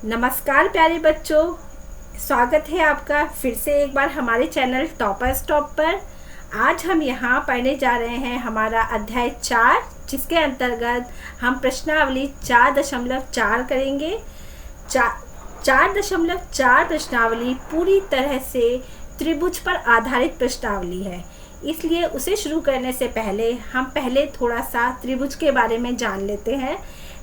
नमस्कार प्यारे बच्चों, स्वागत है आपका फिर से एक बार हमारे चैनल टॉपर स्टॉप पर। आज हम यहाँ पढ़ने जा रहे हैं हमारा अध्याय 4, जिसके अंतर्गत हम प्रश्नावली 4.4 करेंगे। 4.4 प्रश्नावली पूरी तरह से त्रिभुज पर आधारित प्रश्नावली है, इसलिए उसे शुरू करने से पहले हम थोड़ा सा त्रिभुज के बारे में जान लेते हैं,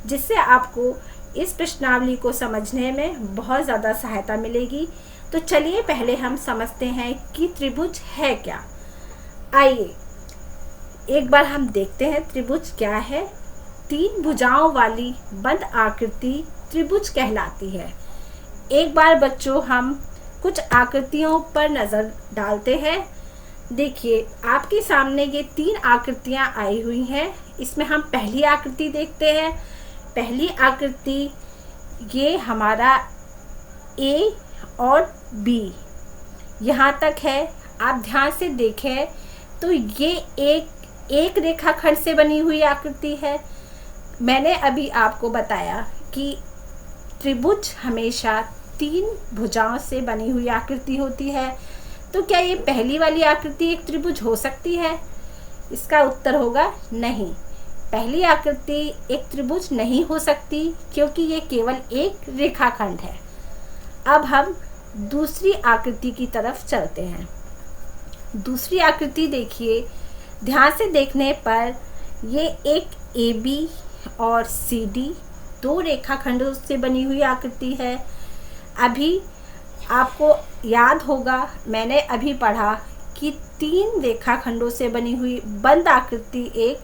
जिससे आपको इस प्रश्नावली को समझने में बहुत ज़्यादा सहायता मिलेगी। तो चलिए पहले हम समझते हैं कि त्रिभुज है क्या। आइए एक बार हम देखते हैं त्रिभुज क्या है। 3 भुजाओं वाली बंद आकृति त्रिभुज कहलाती है। एक बार बच्चों हम कुछ आकृतियों पर नज़र डालते हैं। देखिए आपके सामने ये 3 आकृतियाँ आई हुई हैं। इसमें हम पहली आकृति देखते हैं। पहली आकृति ये हमारा ए और बी यहाँ तक है। आप ध्यान से देखें तो ये एक रेखाखंड से बनी हुई आकृति है। मैंने अभी आपको बताया कि त्रिभुज हमेशा 3 भुजाओं से बनी हुई आकृति होती है। तो क्या ये पहली वाली आकृति एक त्रिभुज हो सकती है? इसका उत्तर होगा नहीं। पहली आकृति एक त्रिभुज नहीं हो सकती, क्योंकि ये केवल एक रेखाखंड है। अब हम दूसरी आकृति की तरफ चलते हैं। दूसरी आकृति देखिए, ध्यान से देखने पर ये एक AB और CD 2 रेखाखंडों से बनी हुई आकृति है। अभी आपको याद होगा, मैंने अभी पढ़ा कि 3 रेखाखंडों से बनी हुई बंद आकृति एक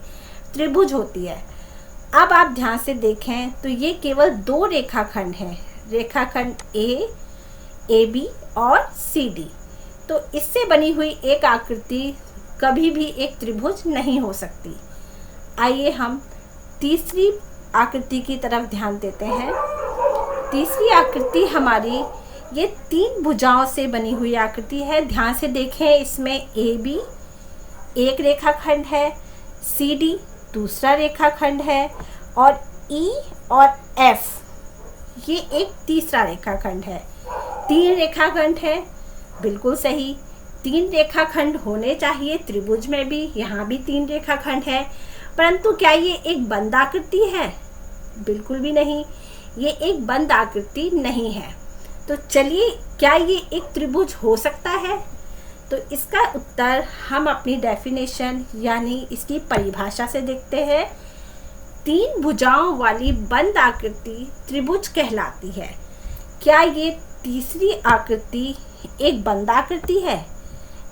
त्रिभुज होती है। अब आप ध्यान से देखें तो ये केवल 2 रेखाखंड हैं, रेखाखंड AB और CD। तो इससे बनी हुई एक आकृति कभी भी एक त्रिभुज नहीं हो सकती। आइए हम तीसरी आकृति की तरफ ध्यान देते हैं। तीसरी आकृति हमारी ये 3 भुजाओं से बनी हुई आकृति है। ध्यान से देखें, इसमें AB एक रेखाखंड है, CD दूसरा रेखाखंड है और E और F ये एक तीसरा रेखाखंड है। 3 रेखाखंड है, बिल्कुल सही। 3 रेखाखंड होने चाहिए त्रिभुज में भी। यहाँ भी 3 रेखाखंड है, परंतु क्या ये एक बंद आकृति है? बिल्कुल भी नहीं, ये एक बंद आकृति नहीं है। तो चलिए, क्या ये एक त्रिभुज हो सकता है? तो इसका उत्तर हम अपनी डेफिनेशन यानी इसकी परिभाषा से देखते हैं। 3 भुजाओं वाली बंद आकृति त्रिभुज कहलाती है। क्या ये तीसरी आकृति एक बंद आकृति है?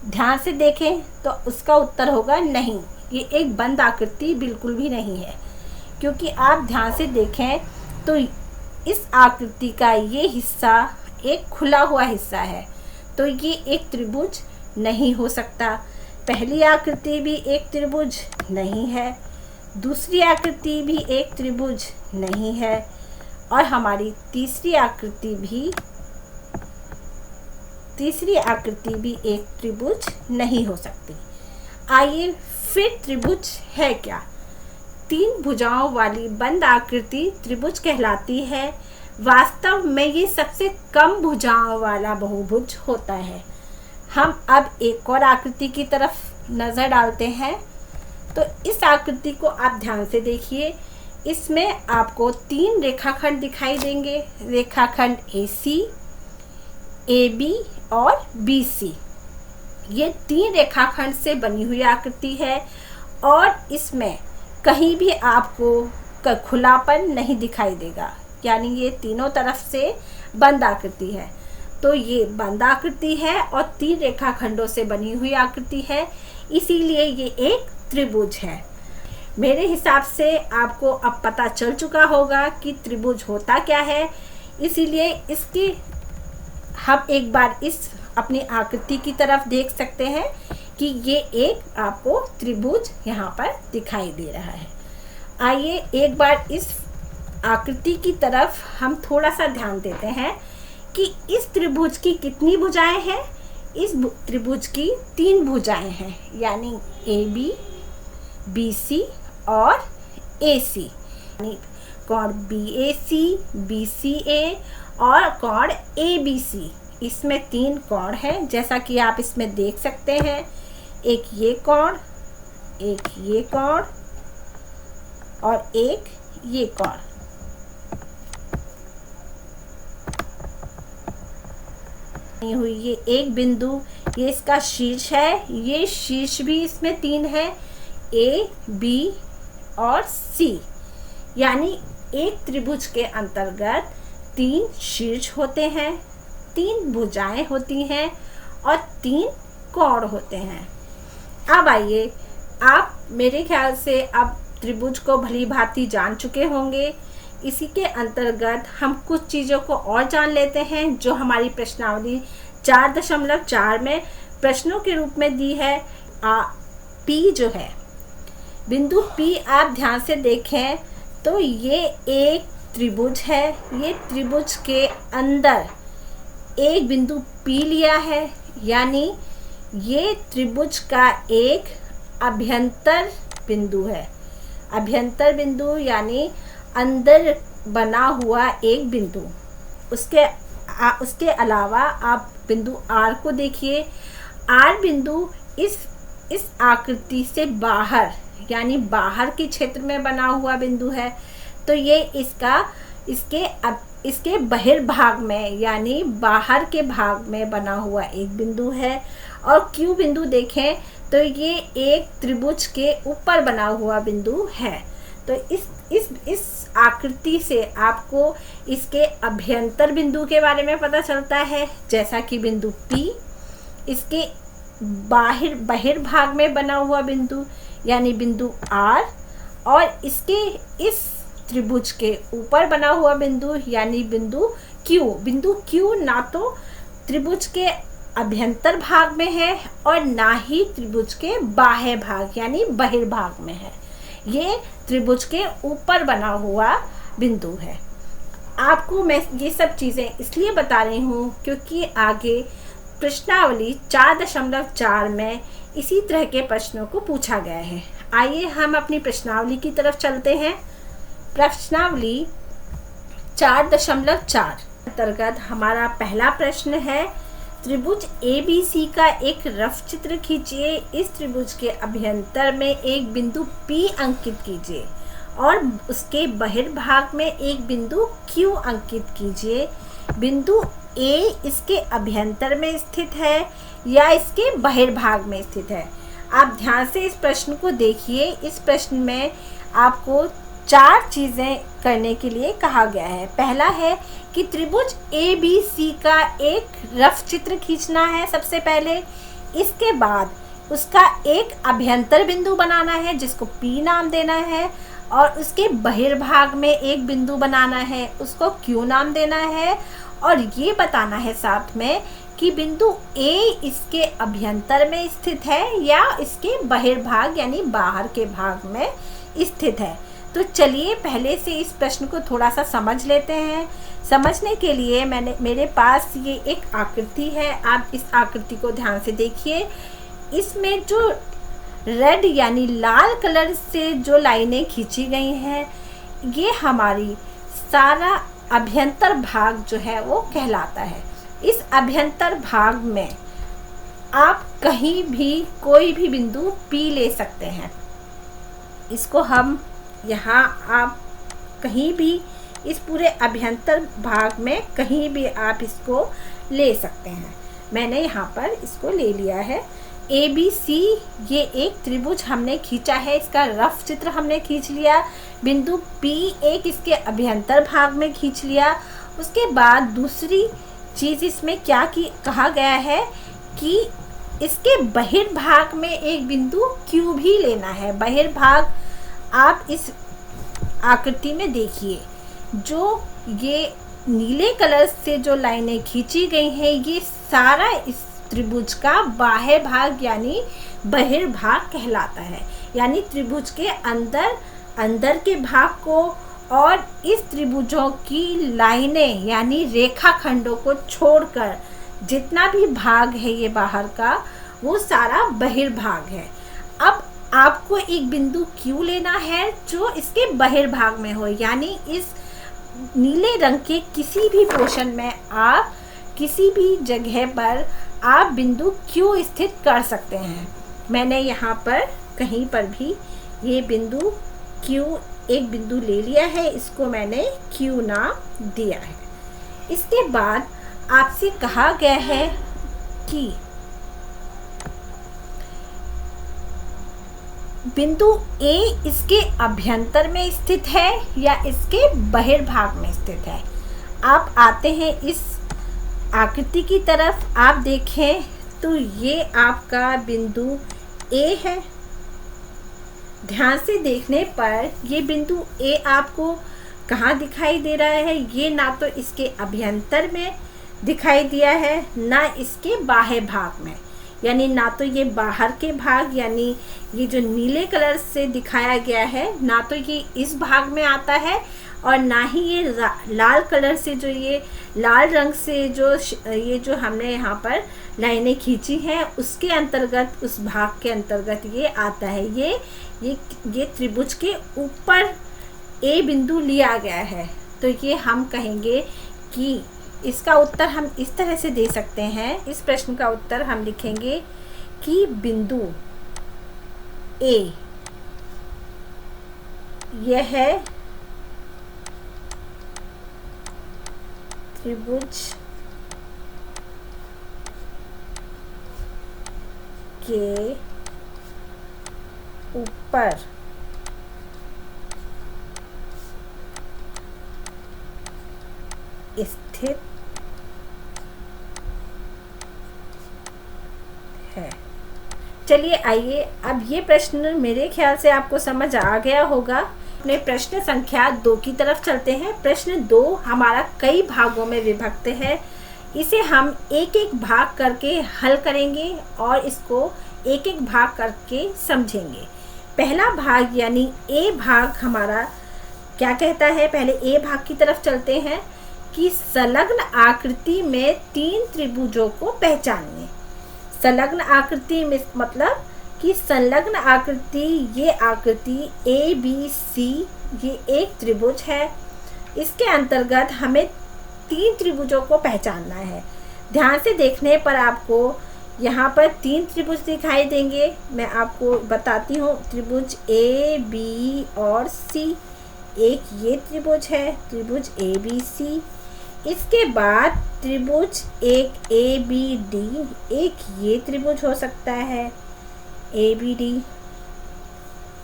ध्यान से देखें तो उसका उत्तर होगा नहीं, ये एक बंद आकृति बिल्कुल भी नहीं है। क्योंकि आप ध्यान से देखें तो इस आकृति का ये हिस्सा एक खुला हुआ हिस्सा है, तो ये एक त्रिभुज नहीं हो सकता। पहली आकृति भी एक त्रिभुज नहीं है, दूसरी आकृति भी एक त्रिभुज नहीं है और हमारी तीसरी आकृति भी एक त्रिभुज नहीं हो सकती। आइए फिर त्रिभुज है क्या? 3 भुजाओं वाली बंद आकृति त्रिभुज कहलाती है। वास्तव में ये सबसे कम भुजाओं वाला बहुभुज होता है। हम अब एक और आकृति की तरफ नज़र डालते हैं। तो इस आकृति को आप ध्यान से देखिए। इसमें आपको 3 रेखाखंड दिखाई देंगे, रेखाखंड AC, AB और BC। ये 3 रेखाखंड से बनी हुई आकृति है और इसमें कहीं भी आपको खुलापन नहीं दिखाई देगा, यानी ये तीनों तरफ से बंद आकृति है। तो ये बंद आकृति है और 3 रेखाखंडों से बनी हुई आकृति है, इसीलिए ये एक त्रिभुज है। मेरे हिसाब से आपको अब पता चल चुका होगा कि त्रिभुज होता क्या है। इसीलिए इसकी हम एक बार इस अपनी आकृति की तरफ देख सकते हैं कि ये एक आपको त्रिभुज यहाँ पर दिखाई दे रहा है। आइए एक बार इस आकृति की तरफ हम थोड़ा सा ध्यान देते हैं कि इस त्रिभुज की कितनी भुजाएं हैं। इस त्रिभुज की 3 भुजाएं हैं, यानी AB, BC और AC। कोण BAC, BCA और कोण ABC। इसमें 3 कोण हैं, जैसा कि आप इसमें देख सकते हैं। एक ये कोण, एक ये कोण और एक ये कोण। हुई ये एक बिंदु, ये इसका शीर्ष है, ये शीर्ष भी इसमें 3 है, A, B और C। यानी एक त्रिभुज के अंतर्गत 3 शीर्ष होते हैं, 3 भुजाएं होती हैं और 3 कोण होते हैं। अब आइए, आप मेरे ख्याल से अब त्रिभुज को भली भांति जान चुके होंगे। इसी के अंतर्गत हम कुछ चीज़ों को और जान लेते हैं जो हमारी प्रश्नावली 4.4 में प्रश्नों के रूप में दी है। P जो है, बिंदु P आप ध्यान से देखें तो ये एक त्रिभुज है। ये त्रिभुज के अंदर एक बिंदु P लिया है, यानी ये त्रिभुज का एक अभ्यंतर बिंदु है। अभ्यंतर बिंदु यानी अंदर बना हुआ एक बिंदु। उसके अलावा आप बिंदु R को देखिए। R बिंदु इस आकृति से बाहर, यानी बाहर के क्षेत्र में बना हुआ बिंदु है। तो ये इसके बहिर्भाग में, यानी बाहर के भाग में बना हुआ एक बिंदु है। और Q बिंदु देखें तो ये एक त्रिभुज के ऊपर बना हुआ बिंदु है। तो इस आकृति से आपको इसके अभ्यंतर बिंदु के बारे में पता चलता है, जैसा कि बिंदु P इसके बहिर्भाग में बना हुआ बिंदु यानी बिंदु R, और इसके इस त्रिभुज के ऊपर बना हुआ बिंदु यानी बिंदु Q। बिंदु Q ना तो त्रिभुज के अभ्यंतर भाग में है और ना ही त्रिभुज के बाह्य भाग यानी बहिर्भाग में है। ये त्रिभुज के ऊपर बना हुआ बिंदु है। आपको मैं ये सब चीज़ें इसलिए बता रही हूँ क्योंकि आगे प्रश्नावली 4.4 में इसी तरह के प्रश्नों को पूछा गया है। आइए हम अपनी प्रश्नावली की तरफ चलते हैं। प्रश्नावली 4.4 अंतर्गत हमारा पहला प्रश्न है, त्रिभुज ABC का एक रफ चित्र खींचिए। इस त्रिभुज के अभ्यंतर में एक बिंदु P अंकित कीजिए और उसके बहिर्भाग में एक बिंदु Q अंकित कीजिए। बिंदु A इसके अभ्यंतर में स्थित है या इसके बहिर्भाग में स्थित है। आप ध्यान से इस प्रश्न को देखिए। इस प्रश्न में आपको 4 चीज़ें करने के लिए कहा गया है। पहला है कि त्रिभुज ABC का एक रफ चित्र खींचना है सबसे पहले। इसके बाद उसका एक अभ्यंतर बिंदु बनाना है जिसको P नाम देना है, और उसके बहिर्भाग में एक बिंदु बनाना है, उसको Q नाम देना है, और ये बताना है साथ में कि बिंदु A इसके अभ्यंतर में स्थित है या इसके बहिर्भाग यानी बाहर के भाग में स्थित है। तो चलिए पहले से इस प्रश्न को थोड़ा सा समझ लेते हैं। समझने के लिए मेरे पास ये एक आकृति है। आप इस आकृति को ध्यान से देखिए। इसमें जो रेड यानी लाल कलर से जो लाइनें खींची गई हैं, ये हमारी सारा अभ्यंतर भाग जो है वो कहलाता है। इस अभ्यंतर भाग में आप कहीं भी कोई भी बिंदु P ले सकते हैं। इसको हम यहाँ आप कहीं भी इस पूरे अभ्यंतर भाग में कहीं भी आप इसको ले सकते हैं। मैंने यहाँ पर इसको ले लिया है। ABC ये एक त्रिभुज हमने खींचा है, इसका रफ चित्र हमने खींच लिया। बिंदु P एक इसके अभ्यंतर भाग में खींच लिया। उसके बाद दूसरी चीज़ इसमें क्या कहा गया है कि इसके बहिर्भाग में एक बिंदु Q भी लेना है। बहिर्भाग आप इस आकृति में देखिए, जो ये नीले कलर से जो लाइनें खींची गई हैं, ये सारा इस त्रिभुज का बाह्य भाग यानी बहिर्भाग कहलाता है। यानी त्रिभुज के अंदर के भाग को और इस त्रिभुजों की लाइनें यानी रेखाखंडों को छोड़कर जितना भी भाग है ये बाहर का, वो सारा बहिर्भाग है। अब आपको एक बिंदु Q लेना है जो इसके बहिर्भाग में हो, यानी इस नीले रंग के किसी भी पोर्शन में आप किसी भी जगह पर आप बिंदु Q स्थित कर सकते हैं। मैंने यहाँ पर कहीं पर भी ये बिंदु Q एक बिंदु ले लिया है, इसको मैंने Q नाम दिया है। इसके बाद आपसे कहा गया है कि बिंदु A इसके अभ्यंतर में स्थित है या इसके बहिर्भाग में स्थित है। आप आते हैं इस आकृति की तरफ, आप देखें तो ये आपका बिंदु A है। ध्यान से देखने पर ये बिंदु A आपको कहाँ दिखाई दे रहा है? ये ना तो इसके अभ्यंतर में दिखाई दिया है, ना इसके बाह्य भाग में, यानी ना तो ये बाहर के भाग, यानी ये जो नीले कलर से दिखाया गया है, ना तो ये इस भाग में आता है, और ना ही ये लाल कलर से, जो ये लाल रंग से ये जो हमने यहाँ पर लाइनें खींची हैं, उसके अंतर्गत, उस भाग के अंतर्गत ये आता है। ये त्रिभुज के ऊपर ए बिंदु लिया गया है। तो ये हम कहेंगे कि इसका उत्तर हम इस तरह से दे सकते हैं। इस प्रश्न का उत्तर हम लिखेंगे कि बिंदु ए यह है त्रिभुज के ऊपर स्थित है। चलिए आइए, अब ये प्रश्न मेरे ख्याल से आपको समझ आ गया होगा। अपने प्रश्न संख्या 2 की तरफ चलते हैं। प्रश्न 2 हमारा कई भागों में विभक्त है। इसे हम एक एक भाग करके हल करेंगे और इसको एक एक भाग करके समझेंगे। पहला भाग यानी ए भाग हमारा क्या कहता है? पहले ए भाग की तरफ चलते हैं कि संलग्न आकृति में 3 त्रिभुजों को पहचानिए। संलग्न आकृति में मतलब कि संलग्न आकृति, ये आकृति ए बी सी, ये एक त्रिभुज है। इसके अंतर्गत हमें 3 त्रिभुजों को पहचानना है। ध्यान से देखने पर आपको यहाँ पर 3 त्रिभुज दिखाई देंगे। मैं आपको बताती हूँ, त्रिभुज ए बी और सी। एक ये त्रिभुज है, त्रिभुज ए बी सी। इसके बाद त्रिभुज एक ए बी डी, एक ये त्रिभुज हो सकता है ए बी डी।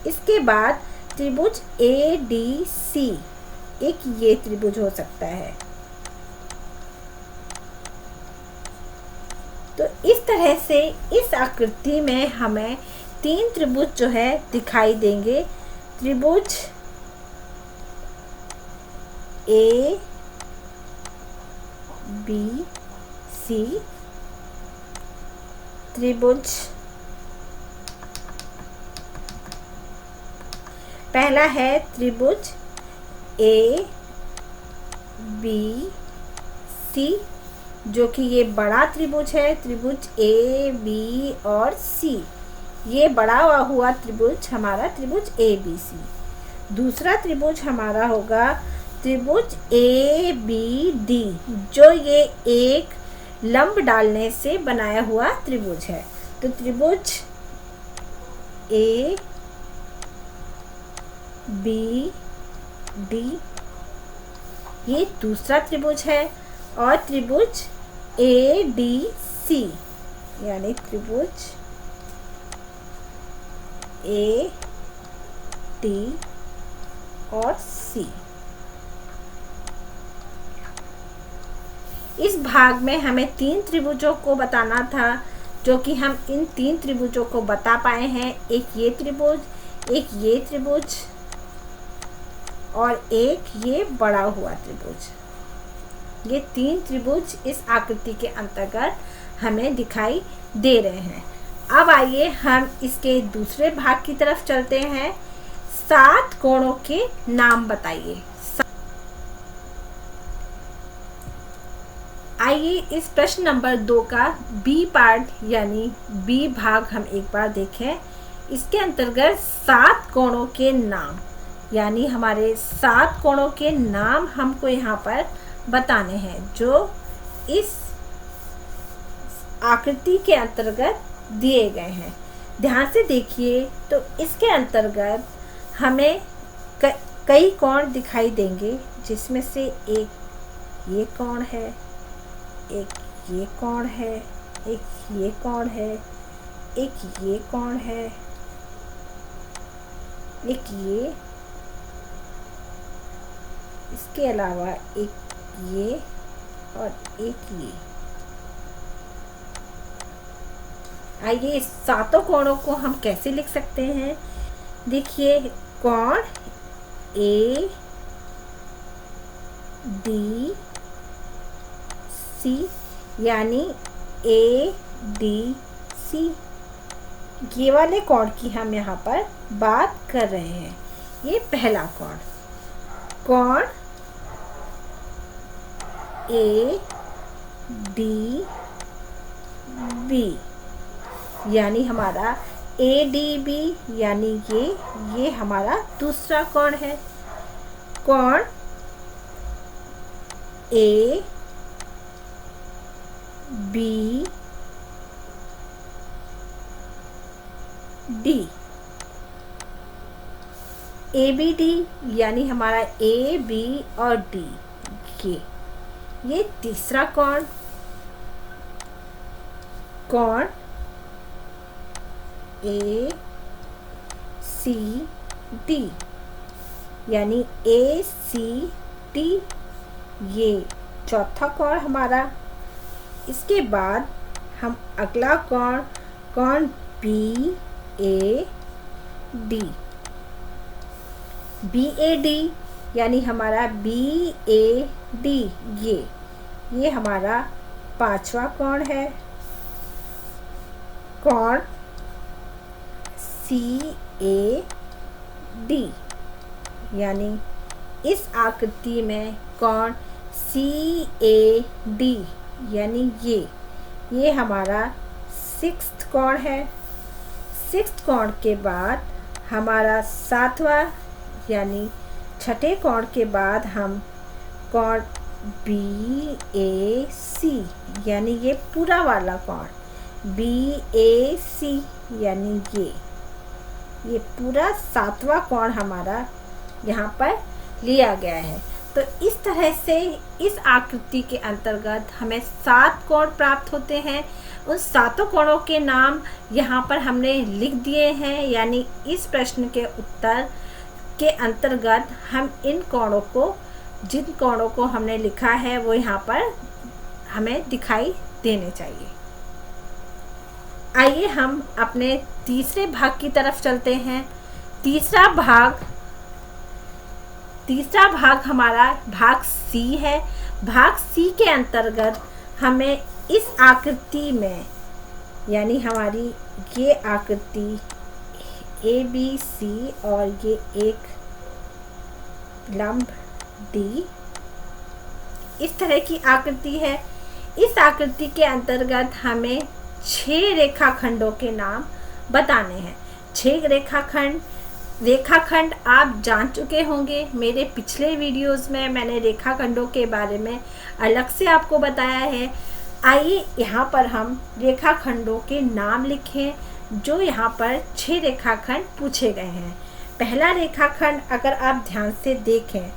इसके बाद त्रिभुज ए डी सी, एक ये त्रिभुज हो सकता है। तो इस तरह से इस आकृति में हमें 3 त्रिभुज जो है दिखाई देंगे। त्रिभुज ए बी सी, त्रिभुज पहला है त्रिभुज ए बी सी, जो कि ये बड़ा त्रिभुज है, त्रिभुज ए बी और सी। ये बड़ा हुआ त्रिभुज हमारा त्रिभुज ए बी सी। दूसरा त्रिभुज हमारा होगा त्रिभुज ए बी डी, जो ये एक लंब डालने से बनाया हुआ त्रिभुज है। तो त्रिभुज ए बी डी ये दूसरा त्रिभुज है। और त्रिभुज ए डी सी, यानी त्रिभुज ए डी और सी। इस भाग में हमें 3 त्रिभुजों को बताना था, जो कि हम इन 3 त्रिभुजों को बता पाए हैं। एक ये त्रिभुज, एक ये त्रिभुज और एक ये बड़ा हुआ त्रिभुज। ये 3 त्रिभुज इस आकृति के अंतर्गत हमें दिखाई दे रहे हैं। अब आइए हम इसके दूसरे भाग की तरफ चलते हैं। 7 कोणों के नाम बताइए। आइए इस प्रश्न नंबर 2 का बी पार्ट यानी बी भाग हम एक बार देखें। इसके अंतर्गत 7 कोणों के नाम, यानी हमारे 7 कोणों के नाम हमको यहाँ पर बताने हैं जो इस आकृति के अंतर्गत दिए गए हैं। ध्यान से देखिए तो इसके अंतर्गत हमें कई कोण दिखाई देंगे, जिसमें से एक ये कोण है, एक ये कोण है, एक ये कोण है, एक ये कोण है, एक ये, इसके अलावा एक ये और एक ये। आइए इस 7 कोणों को हम कैसे लिख सकते हैं। देखिए, कोण ए डी सी, यानी ए डी सी, ये वाले कोण की हम यहाँ पर बात कर रहे हैं। ये पहला कोण, कोण ए डी बी, यानी हमारा ए डी बी, यानी ये हमारा दूसरा कोण है। कोण A B D, A B D, यानी हमारा ए बी और डी, ये तीसरा कोण, कोण ए सी डी, यानी ए सी डी, ये चौथा कोण हमारा। इसके बाद हम अगला कोण, कोण B A D, B A D, यानी हमारा बी ए डी, ये हमारा पांचवा कोण है। कोण सी ए डी, यानी इस आकृति में कोण सी ए डी, यानी ये हमारा 6th कोण है। 6th कोण के बाद हमारा 7वां, यानी छठे कोण के बाद हम कोण बी ए सी, यानी ये पूरा वाला कोण बी ए सी, यानी ये पूरा 7वां कोण हमारा यहाँ पर लिया गया है। तो इस तरह से इस आकृति के अंतर्गत हमें 7 कोण प्राप्त होते हैं। उन 7 कोणों के नाम यहाँ पर हमने लिख दिए हैं, यानी इस प्रश्न के उत्तर के अंतर्गत हम इन कोणों को, जिन कोणों को हमने लिखा है वो यहाँ पर हमें दिखाई देने चाहिए। आइए हम अपने तीसरे भाग की तरफ चलते हैं। तीसरा भाग हमारा भाग सी है। भाग सी के अंतर्गत हमें इस आकृति में, यानी हमारी ये आकृति ए बी सी और ये एक लंब डी, इस तरह की आकृति है। इस आकृति के अंतर्गत हमें 6 रेखाखंडों के नाम बताने हैं। 6 रेखाखंड आप जान चुके होंगे। मेरे पिछले वीडियोस में मैंने रेखाखंडों के बारे में अलग से आपको बताया है। आइए यहाँ पर हम रेखाखंडों के नाम लिखें, जो यहाँ पर 6 रेखाखंड पूछे गए हैं। पहला रेखाखंड अगर आप ध्यान से देखें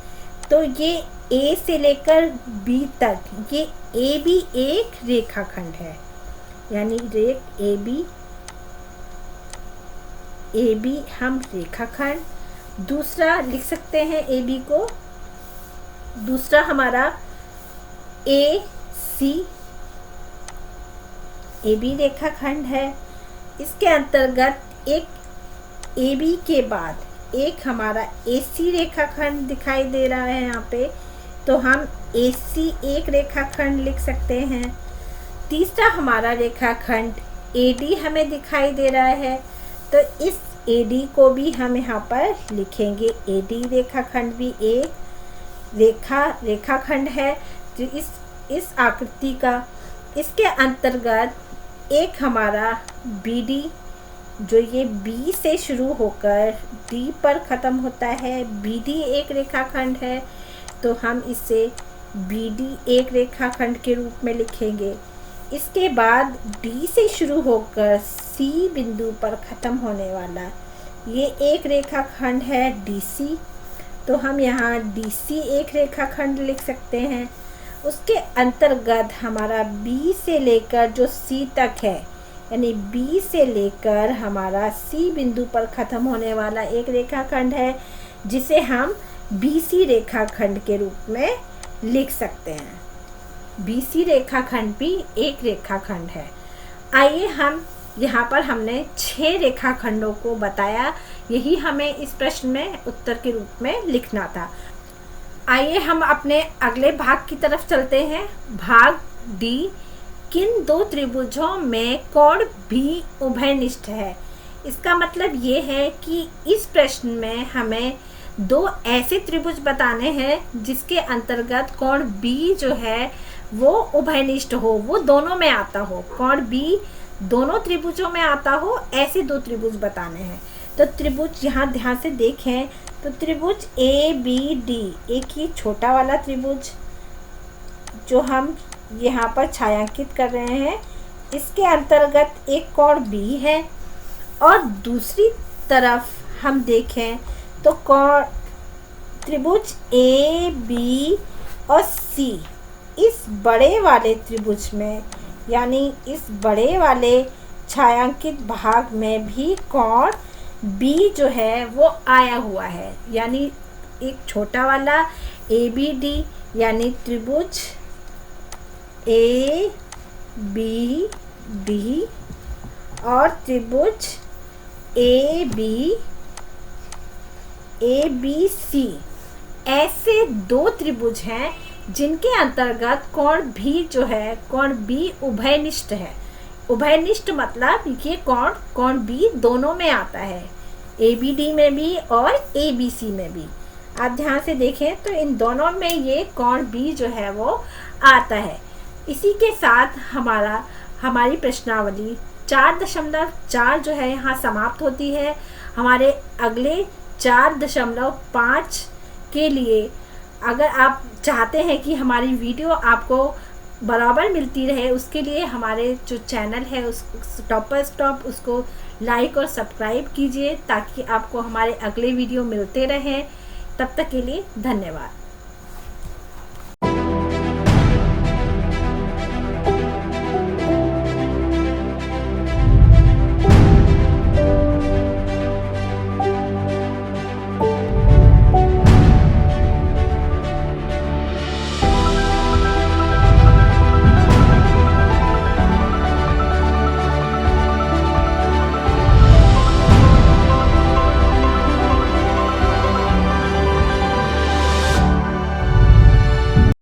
तो ये ए से लेकर बी तक, ये ए बी एक रेखाखंड है, यानी ए बी हम रेखाखंड दूसरा लिख सकते हैं। ए बी को दूसरा हमारा ए बी रेखाखंड है। इसके अंतर्गत एक ए बी के बाद एक हमारा ए सी रेखाखंड दिखाई दे रहा है यहाँ पे, तो हम ए सी एक रेखाखंड लिख सकते हैं। तीसरा हमारा रेखाखंड ए डी हमें दिखाई दे रहा है, तो इस ए डी को भी हम यहाँ पर लिखेंगे। ए डी रेखाखंड भी एक रेखाखंड है जो इस आकृति का। इसके अंतर्गत एक हमारा बी डी जो ये बी से शुरू होकर डी पर ख़त्म होता है, बी डी एक रेखाखंड है, तो हम इसे बी डी एक रेखाखंड के रूप में लिखेंगे। इसके बाद डी से शुरू होकर सी बिंदु पर ख़त्म होने वाला ये एक रेखाखंड है डी सी, तो हम यहाँ डी सी एक रेखाखंड लिख सकते हैं। उसके अंतर्गत हमारा बी से लेकर जो सी तक है, यानी बी से लेकर हमारा सी बिंदु पर ख़त्म होने वाला एक रेखाखंड है, जिसे हम बी सी रेखाखंड के रूप में लिख सकते हैं। बी सी रेखाखंड भी एक रेखाखंड है। आइए हम यहाँ पर हमने 6 रेखाखंडों को बताया, यही हमें इस प्रश्न में उत्तर के रूप में लिखना था। आइए हम अपने अगले भाग की तरफ चलते हैं। भाग डी, किन दो त्रिभुजों में कोण भी उभयनिष्ठ है। इसका मतलब ये है कि इस प्रश्न में हमें दो ऐसे त्रिभुज बताने हैं जिसके अंतर्गत कोण बी जो है वो उभयनिष्ठ हो, वो दोनों में आता हो, कोण बी दोनों त्रिभुजों में आता हो, ऐसे दो त्रिभुज बताने हैं। तो त्रिभुज यहाँ ध्यान से देखें तो त्रिभुज ए बी डी, एक ही छोटा वाला त्रिभुज जो हम यहाँ पर छायांकित कर रहे हैं, इसके अंतर्गत एक कोण बी है, और दूसरी तरफ हम देखें तो कोण त्रिभुज ए बी और सी, इस बड़े वाले त्रिभुज में यानी इस बड़े वाले छायांकित भाग में भी कोण बी जो है वो आया हुआ है। यानी एक छोटा वाला ए बी डी यानी त्रिभुज ए बी डी और त्रिभुज ए बी सी, ऐसे दो त्रिभुज हैं जिनके अंतर्गत कोण भी जो है कोण बी उभयनिष्ठ है। उभयनिष्ठ मतलब ये कोण बी दोनों में आता है, ए बी डी में भी और ए बी सी में भी। आप ध्यान से देखें तो इन दोनों में ये कोण बी जो है वो आता है। इसी के साथ हमारी प्रश्नावली 4.4 जो है यहाँ समाप्त होती है। हमारे अगले 4.5 के लिए अगर आप चाहते हैं कि हमारी वीडियो आपको बराबर मिलती रहे, उसके लिए हमारे जो चैनल है उस स्टॉप बाय स्टॉप उसको लाइक और सब्सक्राइब कीजिए, ताकि आपको हमारे अगले वीडियो मिलते रहें। तब तक के लिए धन्यवाद।